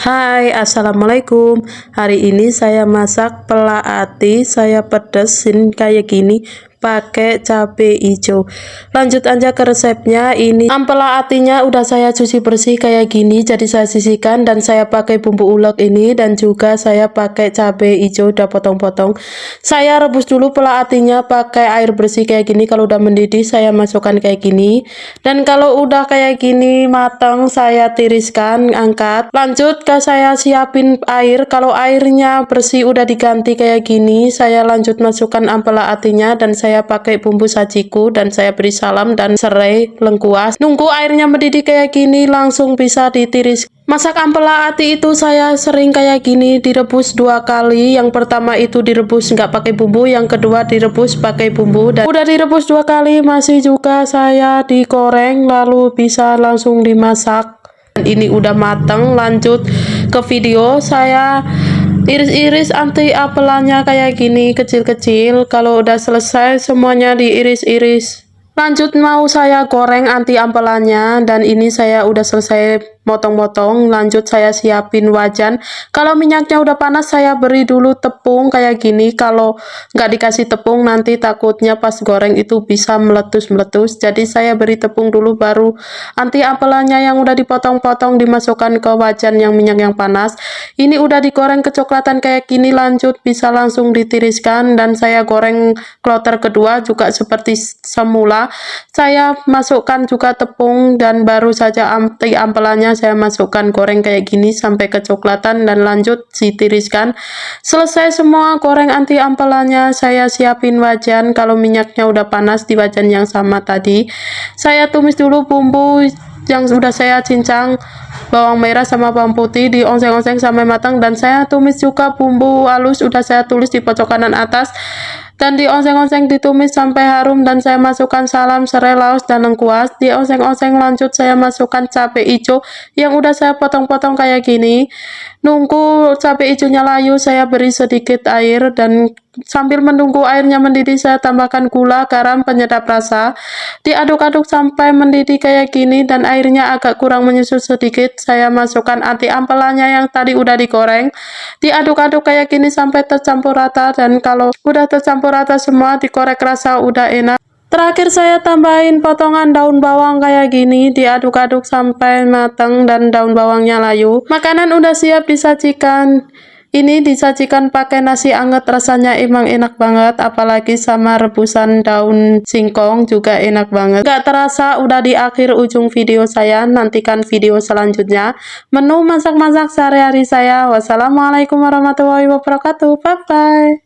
Hai, assalamualaikum. Hari ini saya masak pela ati, saya pedesin kayak gini pakai cabai hijau. Lanjut aja ke resepnya. Ini ampela atinya udah saya cuci bersih kayak gini, jadi saya sisihkan dan saya pakai bumbu ulek ini, dan juga saya pakai cabai hijau udah potong-potong. Saya rebus dulu pela atinya pakai air bersih kayak gini. Kalau udah mendidih saya masukkan kayak gini, dan kalau udah kayak gini matang saya tiriskan, angkat. Lanjut ke saya siapin air. Kalau airnya bersih udah diganti kayak gini, saya lanjut masukkan ampela atinya dan saya pakai bumbu sajiku dan saya beri salam dan serai lengkuas. Nunggu airnya mendidih kayak gini langsung bisa ditiris. Masak ampela ati itu saya sering kayak gini, direbus 2 kali. Yang pertama itu direbus nggak pakai bumbu, yang kedua direbus pakai bumbu, dan udah direbus 2 kali masih juga saya digoreng lalu bisa langsung dimasak. Dan ini udah matang. Lanjut ke video, saya iris-iris anti apelanya kayak gini kecil-kecil. Kalau udah selesai semuanya diiris-iris, lanjut mau saya goreng anti ampelanya, dan ini saya udah selesai motong-motong. Lanjut saya siapin wajan. Kalau minyaknya udah panas saya beri dulu tepung kayak gini. Kalau nggak dikasih tepung nanti takutnya pas goreng itu bisa meletus-meletus, jadi saya beri tepung dulu baru anti ampelanya yang udah dipotong-potong dimasukkan ke wajan yang minyak yang panas. Ini udah digoreng kecoklatan kayak gini, lanjut bisa langsung ditiriskan, dan saya goreng kloter kedua juga seperti semula. Saya masukkan juga tepung dan baru saja anti ampelanya saya masukkan goreng kayak gini sampai kecoklatan dan lanjut ditiriskan. Selesai semua goreng anti ampelanya, saya siapin wajan. Kalau minyaknya udah panas di wajan yang sama tadi, saya tumis dulu bumbu yang sudah saya cincang, bawang merah sama bawang putih dioseng-oseng sampai matang, dan saya tumis juga bumbu halus udah saya tulis di pojok kanan atas dan dioseng-oseng ditumis sampai harum, dan saya masukkan salam, serai, laos, dan lengkuas dioseng-oseng. Lanjut saya masukkan cabai hijau yang udah saya potong-potong kayak gini. Nunggu cabai hijaunya layu saya beri sedikit air, dan sambil menunggu airnya mendidih saya tambahkan gula, garam, penyedap rasa. Diaduk-aduk sampai mendidih kayak gini dan airnya agak kurang menyusut sedikit, saya masukkan anti ampelanya yang tadi udah digoreng. Diaduk-aduk kayak gini sampai tercampur rata, dan kalau udah tercampur rata semua dikorek rasa udah enak. Terakhir saya tambahin potongan daun bawang kayak gini, diaduk-aduk sampai matang dan daun bawangnya layu. Makanan udah siap disajikan. Ini disajikan pakai nasi anget, rasanya emang enak banget, apalagi sama rebusan daun singkong juga enak banget. Gak terasa udah di akhir ujung video saya. Nantikan video selanjutnya menu masak-masak sehari-hari saya. Wassalamualaikum warahmatullahi wabarakatuh. Bye bye.